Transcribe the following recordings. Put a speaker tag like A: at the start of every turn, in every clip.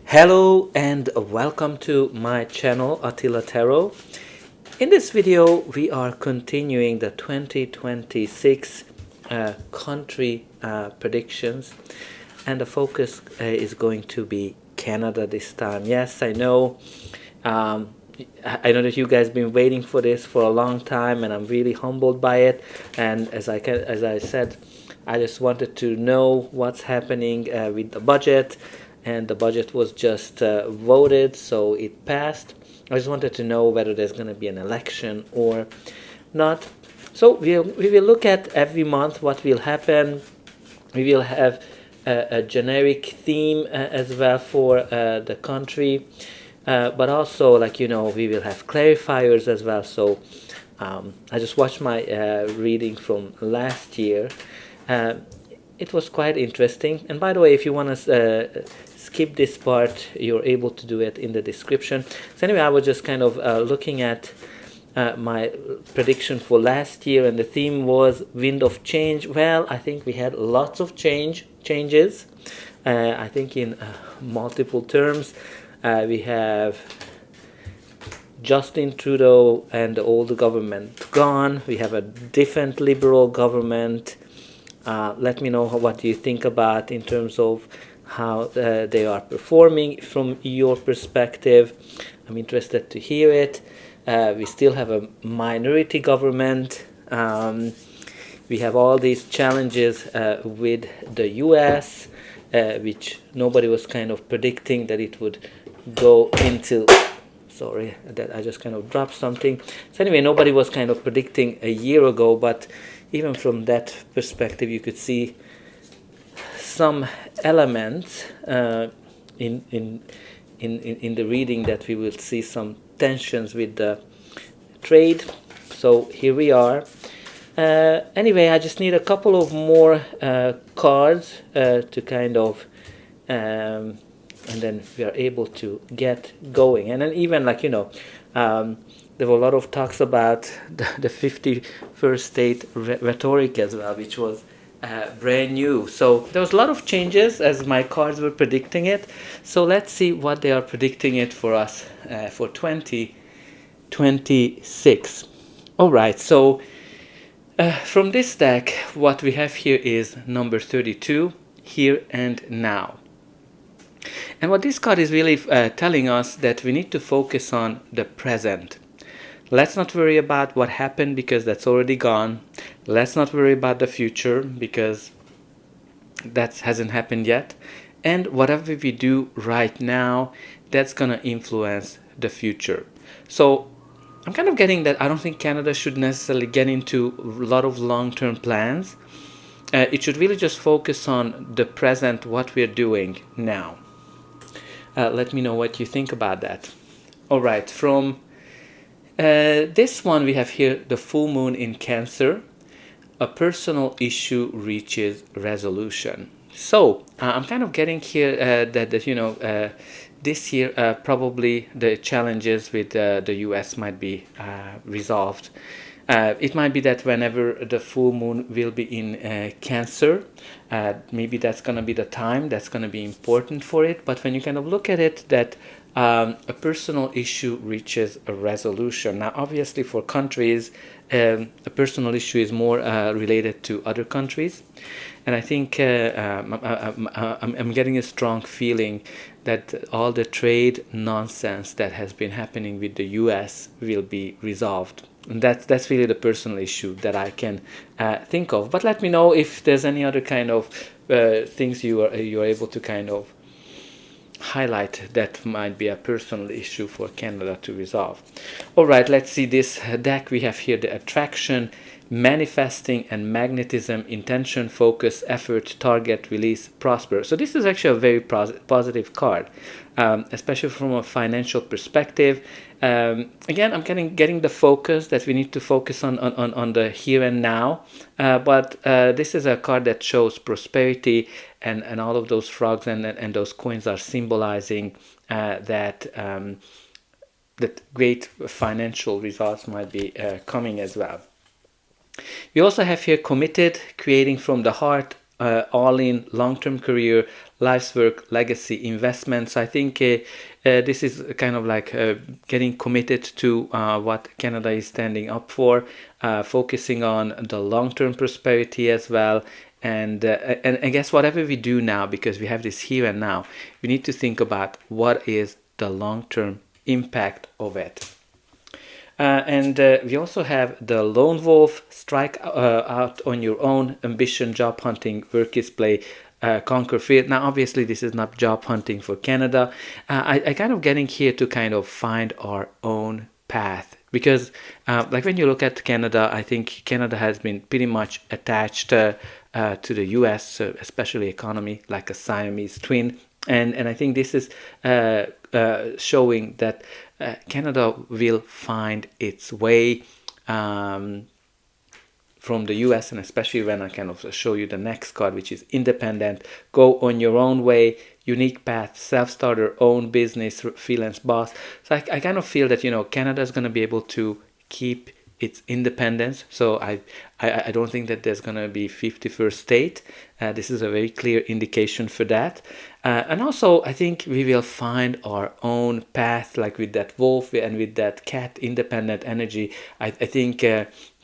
A: Hello and welcome to my channel Attila Tarot. In this video we are continuing the 2026 country predictions, and the focus is going to be Canada this time. Yes, I know I know that you guys been waiting for this for a long time, and I'm really humbled by it. And as I said, I just wanted to know what's happening with the budget, and the budget was just voted, so it passed. I just wanted to know whether there's going to be an election or not. So we will look at every month what will happen. We will have a generic theme as well for the country. But also, we will have clarifiers as well. So I just watched my reading from last year. It was quite interesting. And by the way, if you want to skip this part, you're able to do it in the description. So anyway, I was just kind of looking at my prediction for last year, and the theme was wind of change. Well, I think we had lots of changes. I think in multiple terms. We have Justin Trudeau and the old government gone. We have a different liberal government. Let me know what you think about in terms of how they are performing from your perspective. I'm interested to hear it. We still have a minority government. We have all these challenges with the US, which nobody was kind of predicting that it would go into. Sorry that I just kind of dropped something. So anyway, nobody was kind of predicting a year ago, but even from that perspective you could see some elements in the reading that we will see some tensions with the trade. So here we are. Anyway, I just need a couple of more cards to kind of and then we are able to get going. And then even there were a lot of talks about the 51st state rhetoric as well, which was brand new. So there was a lot of changes as my cards were predicting it. So let's see what they are predicting it for us for 2026. All right, so from this deck, what we have here is number 32, here and now. And what this card is really telling us that we need to focus on the present. Let's not worry about what happened because that's already gone. Let's not worry about the future because that hasn't happened yet. And whatever we do right now, that's going to influence the future. So I'm kind of getting that I don't think Canada should necessarily get into a lot of long-term plans. It should really just focus on the present, what we're doing now. Let me know what you think about that. All right, from this one we have here the full moon in Cancer. A personal issue reaches resolution. So I'm kind of getting here that this year probably the challenges with the US might be resolved. It might be that whenever the full moon will be in Cancer, maybe that's going to be the time that's going to be important for it. But when you kind of look at it, that a personal issue reaches a resolution. Now, obviously, for countries, a personal issue is more related to other countries. And I think I'm getting a strong feeling that all the trade nonsense that has been happening with the US will be resolved. And that's really the personal issue that I can think of. But let me know if there's any other kind of things you are able to kind of highlight that might be a personal issue for Canada to resolve. All right, let's see this deck. We have here the attraction, manifesting, and magnetism, intention, focus, effort, target, release, prosper. So this is actually a very positive card, especially from a financial perspective. Again, I'm getting the focus that we need to focus on the here and now. But this is a card that shows prosperity, and all of those frogs and those coins are symbolizing that great financial results might be coming as well. We also have here committed, creating from the heart, all in long-term career, life's work, legacy, investments. I think this is kind of like getting committed to what Canada is standing up for, focusing on the long-term prosperity as well. And I guess whatever we do now, because we have this here and now, we need to think about what is the long-term impact of it. And we also have the lone wolf, strike out on your own, ambition, job hunting, work is play, conquer fear. Now, obviously, this is not job hunting for Canada. I kind of getting here to kind of find our own path, because like when you look at Canada, I think Canada has been pretty much attached to the US, especially economy, like a Siamese twin. And I think this is showing that Canada will find its way from the US, and especially when I kind of show you the next card, which is independent, go on your own way, unique path, self-starter, own business, freelance boss. So I kind of feel that, Canada is going to be able to keep its independence. So I don't think that there's going to be 51st state. This is a very clear indication for that. And also, I think we will find our own path, like with that wolf and with that cat independent energy. I think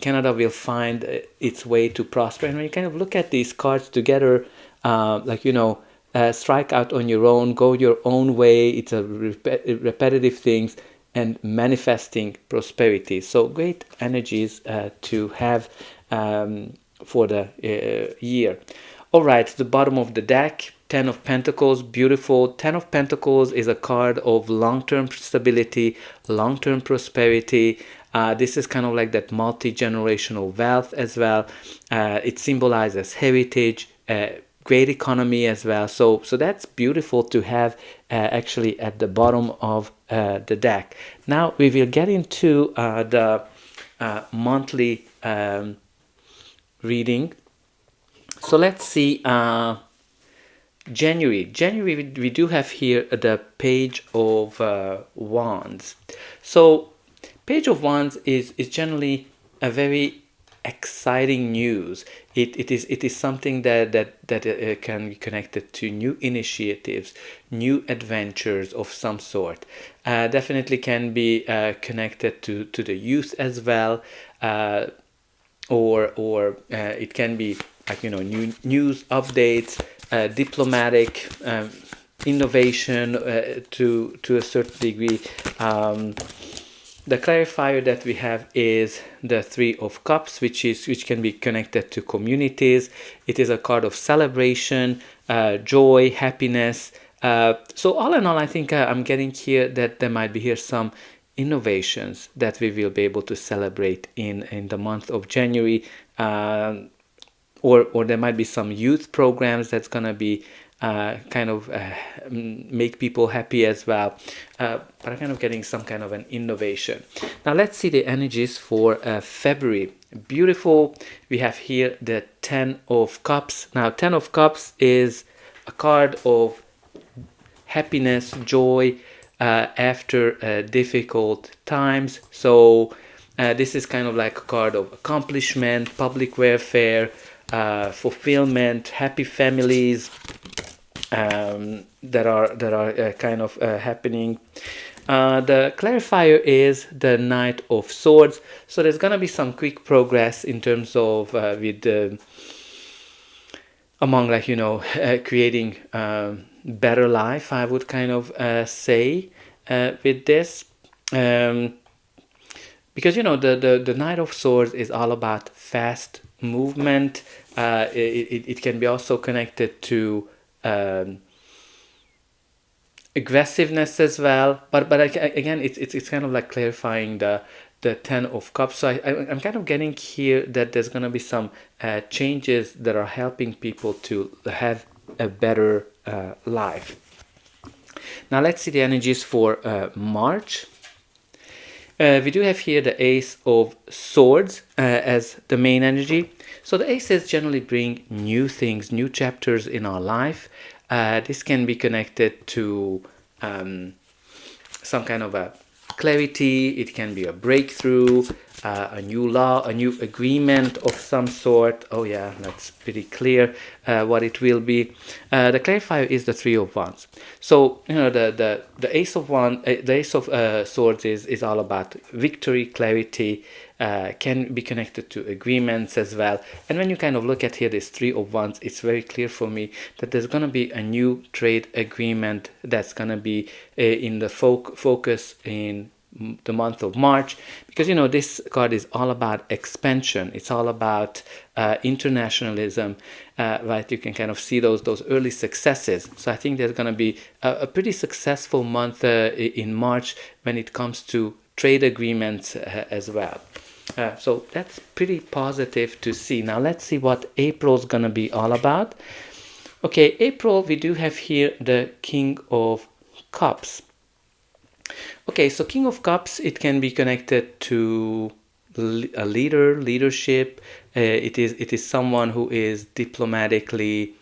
A: Canada will find its way to prosper. And when you kind of look at these cards together, strike out on your own, go your own way. It's a repetitive things, and manifesting prosperity. So great energies to have for the year. All right, the bottom of the deck, Ten of Pentacles, beautiful. Ten of Pentacles is a card of long-term stability, long-term prosperity. This is kind of like that multi-generational wealth as well. It symbolizes heritage, great economy as well. So that's beautiful to have actually at the bottom of the deck. Now we will get into the monthly reading. So let's see. January, we do have here the Page of Wands. So Page of Wands is generally a very exciting news. It is something that can be connected to new initiatives, new adventures of some sort. Definitely can be connected to the youth as well, or it can be like new news updates, diplomatic innovation to a certain degree. The clarifier that we have is the Three of Cups, which can be connected to communities. It is a card of celebration, joy, happiness. So all in all, I think I'm getting here that there might be here some innovations that we will be able to celebrate in the month of January. Or there might be some youth programs that's going to be make people happy as well. But I'm kind of getting some kind of an innovation. Now let's see the energies for February. Beautiful. We have here the Ten of Cups. Now Ten of Cups is a card of happiness, joy after difficult times. So this is kind of like a card of accomplishment, public welfare, fulfillment, happy families that are kind of happening. The clarifier is the Knight of Swords. So there's gonna be some quick progress in terms of creating better life. I would kind of say with this. Because the Knight of Swords is all about fast movement. It can be also connected to aggressiveness as well. But again, it's kind of like clarifying the Ten of Cups. So I'm kind of getting here that there's gonna be some changes that are helping people to have a better life. Now let's see the energies for March. We do have here the Ace of Swords as the main energy. So the aces generally bring new things, new chapters in our life. This can be connected to some kind of a clarity. It can be a breakthrough. a new law, a new agreement of some sort. Oh yeah, that's pretty clear what it will be. The clarifier is the Three of Wands. So the Ace of Swords is all about victory, clarity. Can be connected to agreements as well. And when you kind of look at here this Three of Wands, it's very clear for me that there's going to be a new trade agreement that's going to be in the focus in the month of March, because this card is all about expansion. It's all about internationalism, right? You can kind of see those early successes. So I think there's going to be a pretty successful month in March when it comes to trade agreements as well. So that's pretty positive to see. Now let's see what April's gonna be all about. Okay, April, we do have here the King of Cups. Okay, so King of Cups, it can be connected to a leadership. It is someone who is diplomatically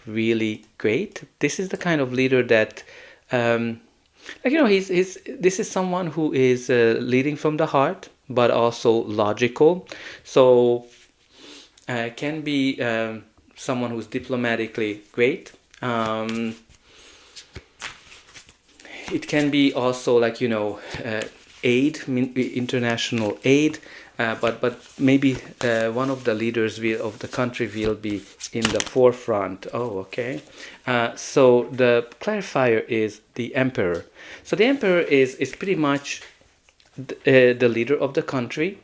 A: really great. This is the kind of leader that this is someone who is leading from the heart, but also logical. So can be someone who's diplomatically great. It can be also aid, international aid, but maybe one of the leaders of the country will be in the forefront. Oh, okay. So the clarifier is the Emperor. So the Emperor is pretty much the leader of the country.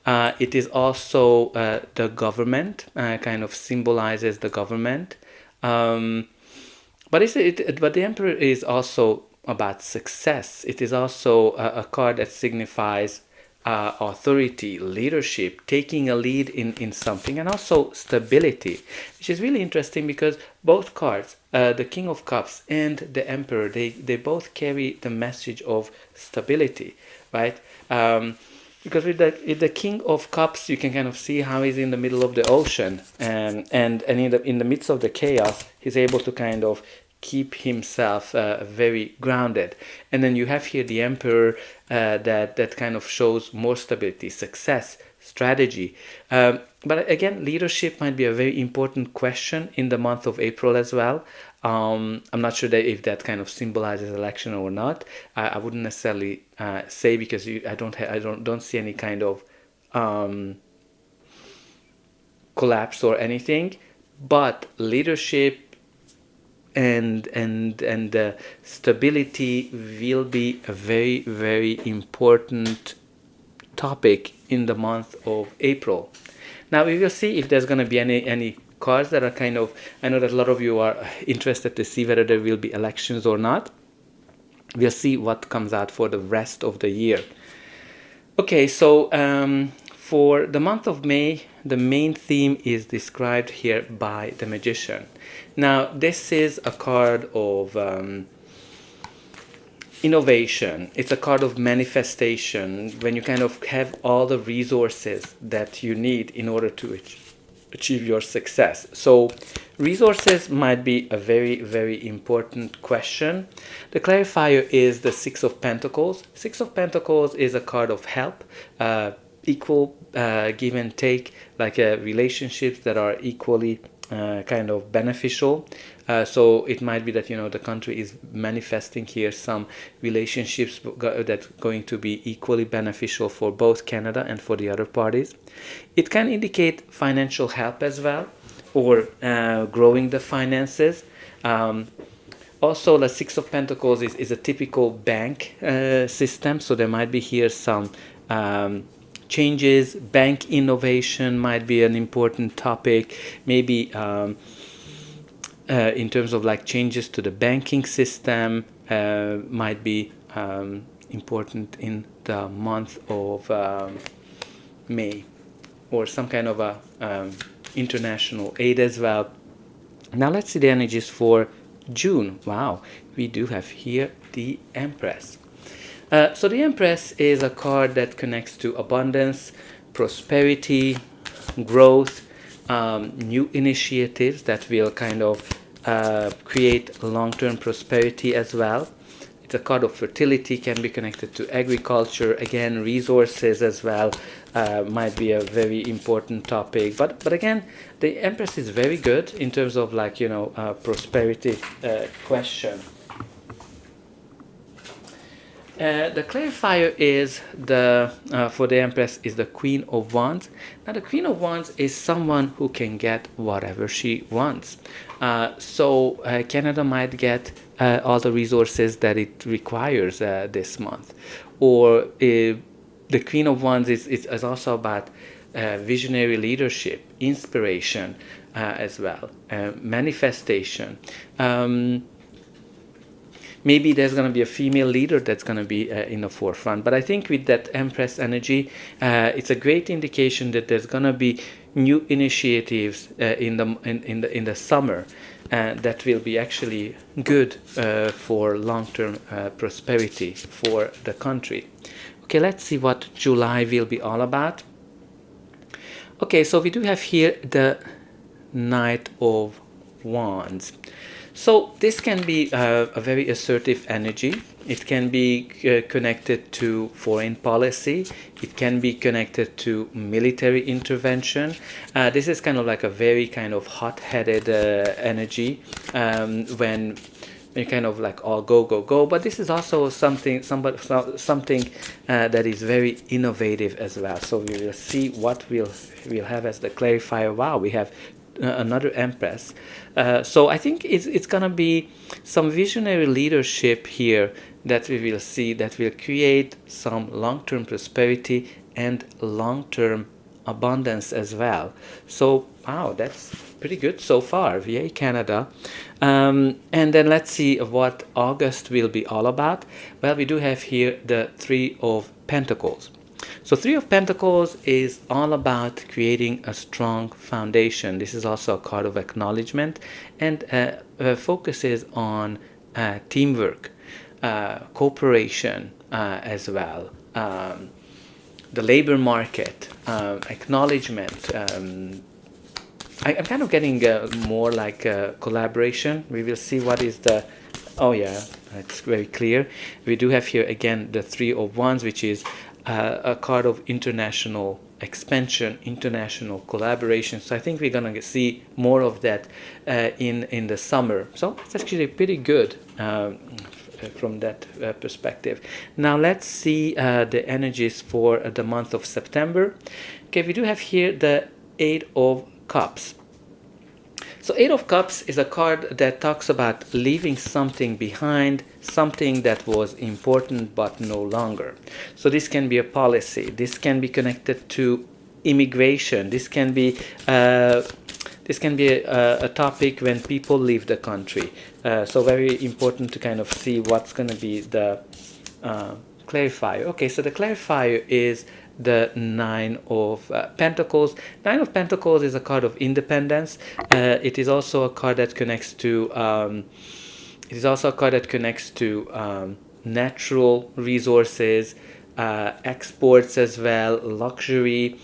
A: It is also the government, kind of symbolizes the government. But the Emperor is also about success. It is also a card that signifies authority, leadership, taking a lead in something, and also stability, which is really interesting because both cards, the King of Cups and the Emperor, they both carry the message of stability, right? Because with the King of Cups, you can kind of see how he's in the middle of the ocean, and in the midst of the chaos, he's able to kind of keep himself very grounded. And then you have here the Emperor that kind of shows more stability, success, strategy. But again, leadership might be a very important question in the month of April as well. I'm not sure if that kind of symbolizes election or not. I wouldn't necessarily say, because I don't see any kind of collapse or anything. But leadership and stability will be a very, very important topic in the month of April. Now we will see if there's going to be any cards that are kind of, I know that a lot of you are interested to see whether there will be elections or not. We'll see what comes out for the rest of the year. Okay, so for the month of May, the main theme is described here by the Magician. Now, this is a card of innovation. It's a card of manifestation, when you kind of have all the resources that you need in order to achieve your success. So resources might be a very, very important question. The clarifier is the Six of Pentacles. Six of Pentacles is a card of help, equal give and take, like relationships that are equally kind of beneficial. So it might be that the country is manifesting here some relationships that going to be equally beneficial for both Canada and for the other parties. It can indicate financial help as well, or growing the finances. Also, the Six of Pentacles is a typical bank system, so there might be here some changes. Bank innovation might be an important topic, maybe in terms of like changes to the banking system might be important in the month of May, or some kind of a international aid as well. Now let's see the energies for June. Wow, we do have here the Empress. So the Empress is a card that connects to abundance, prosperity, growth, new initiatives that will kind of create long-term prosperity as well. It's a card of fertility, can be connected to agriculture, again resources as well, might be a very important topic. But again, the Empress is very good in terms of like, you know, prosperity question. The clarifier is the for the Empress is the Queen of Wands. Now the Queen of Wands is someone who can get whatever she wants. So Canada might get all the resources that it requires this month. Or the Queen of Wands is also about visionary leadership, inspiration as well, manifestation. Maybe there's going to be a female leader that's going to be in the forefront. But I think with that Empress energy, it's a great indication that there's going to be new initiatives in the summer that will be actually good for long-term prosperity for the country. Okay, let's see what July will be all about. Okay, so we do have here the Knight of Wands. So this can be a very assertive energy. It can be connected to foreign policy. It can be connected to military intervention. This is kind of like a very kind of hot-headed energy when you kind of like all go. But this is also something that is very innovative as well. So we will see what we'll have as the clarifier. Wow, we have another Empress. So I think it's gonna be some visionary leadership here that we will see that will create some long-term prosperity and long-term abundance as well. So wow, that's pretty good so far. Yay, Canada. And then let's see what August will be all about. Well, we do have here the Three of Pentacles. So Three of Pentacles is all about creating a strong foundation. This is also a card of acknowledgement and focuses on teamwork, cooperation as well, the labor market, acknowledgement. I'm kind of getting more like collaboration. We will see what is the... Oh yeah, it's very clear. We do have here again the Three of Wands, which is a card of international expansion, international collaboration. So I think we're gonna see more of that in the summer. So it's actually pretty good from that perspective. Now let's see the energies for the month of September. Okay, we do have here the Eight of Cups. So Eight of Cups is a card that talks about leaving something behind, something that was important but no longer. So this can be a policy. This can be connected to immigration. This can be a topic when people leave the country. So very important to kind of see what's going to be the clarifier. Okay, so the clarifier is the Nine of Pentacles. Nine of Pentacles is a card of independence. It is also a card that connects to natural resources, exports as well, luxury.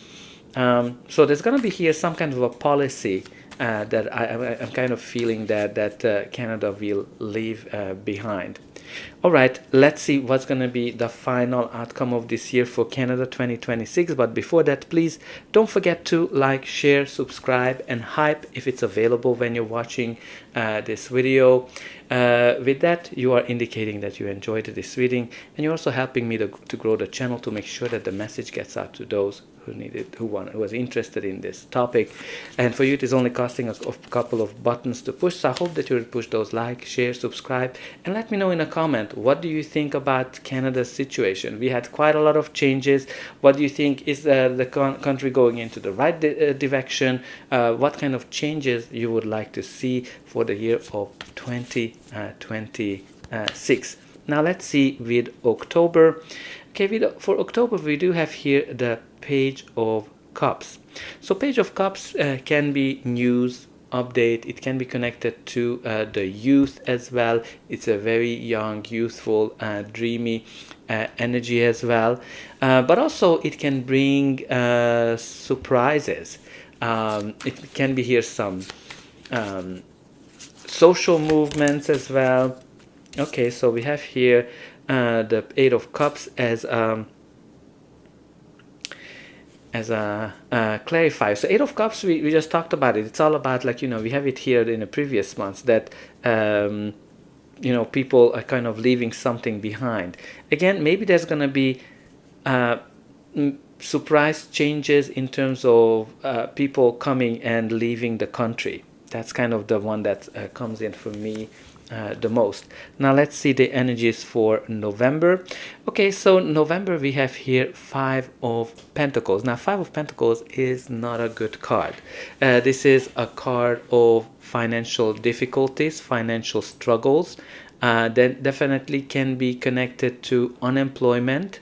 A: So there's going to be here some kind of a policy that I'm kind of feeling that Canada will leave behind. All right, let's see what's going to be the final outcome of this year for Canada 2026. But before that, please don't forget to like, share, subscribe, and hype if it's available when you're watching this video. With that, you are indicating that you enjoyed this reading, and you're also helping me to grow the channel to make sure that the message gets out to those who need it, who was interested in this topic. And for you, it is only costing a couple of buttons to push. So I hope that you will push those like, share, subscribe, and let me know in a comment, what do you think about Canada's situation? We had quite a lot of changes. What do you think? Is the country going into the right direction? What kind of changes you would like to see for the year of 2026? Now let's see with October. Okay, for October we do have here the Page of Cups. So Page of Cups can be news, update. It can be connected to the youth as well. It's a very young, youthful, dreamy energy as well. But also it can bring surprises. It can be here some social movements as well. Okay, so we have here the Eight of Cups as a clarifier. So Eight of Cups, we just talked about it. It's all about, like, we have it here in the previous months that people are kind of leaving something behind. Again, maybe there's going to be surprise changes in terms of people coming and leaving the country. That's kind of the one that comes in for me the most. Now let's see the energies for November. Okay, so November we have here Five of Pentacles. Now Five of Pentacles is not a good card. This is a card of financial difficulties, financial struggles. That definitely can be connected to unemployment.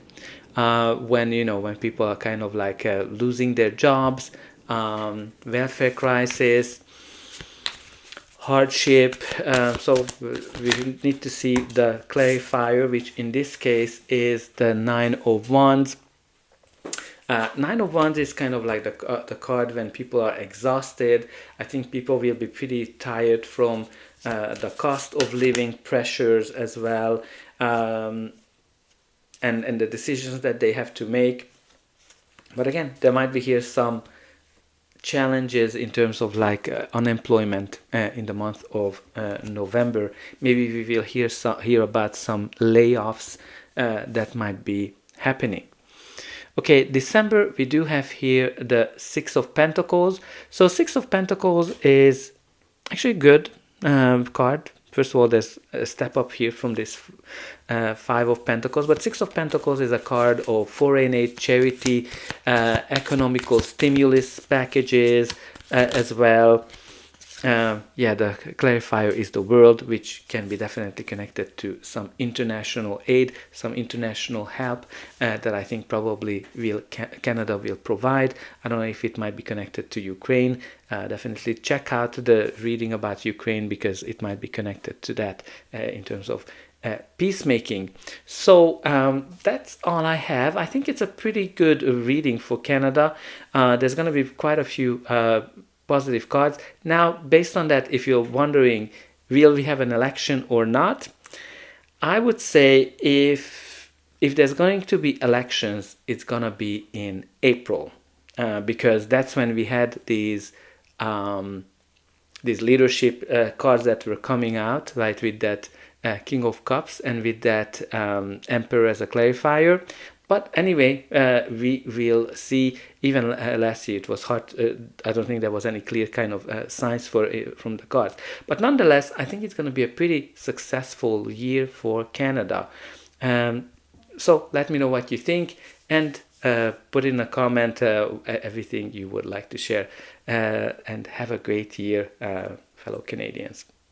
A: When people are kind of like losing their jobs, welfare crisis, hardship. So we need to see the clarifier, which in this case is the Nine of Wands. Nine of Wands is kind of like the card when people are exhausted. I think people will be pretty tired from the cost of living pressures as well, and the decisions that they have to make. But again, there might be here some challenges in terms of like unemployment in the month of November. Maybe we will hear about some layoffs that might be happening. Okay, December, we do have here the Six of Pentacles. So Six of Pentacles is actually a good card. First of all, there's a step up here from this Five of Pentacles, but Six of Pentacles is a card of foreign aid, charity, economical stimulus packages as well. The clarifier is the World, which can be definitely connected to some international aid, some international help that I think probably Canada will provide. I don't know if it might be connected to Ukraine. Definitely check out the reading about Ukraine, because it might be connected to that in terms of peacemaking. So that's all I have. I think it's a pretty good reading for Canada. There's going to be quite a few positive cards. Now, based on that, if you're wondering, will we have an election or not? I would say if there's going to be elections, it's going to be in April, because that's when we had these leadership cards that were coming out, right, with that King of Cups and with that Emperor as a clarifier. But anyway, we will see. Even last year, it was hard. I don't think there was any clear kind of signs from the cards. But nonetheless, I think it's going to be a pretty successful year for Canada. So let me know what you think, and put in a comment everything you would like to share. And have a great year, fellow Canadians.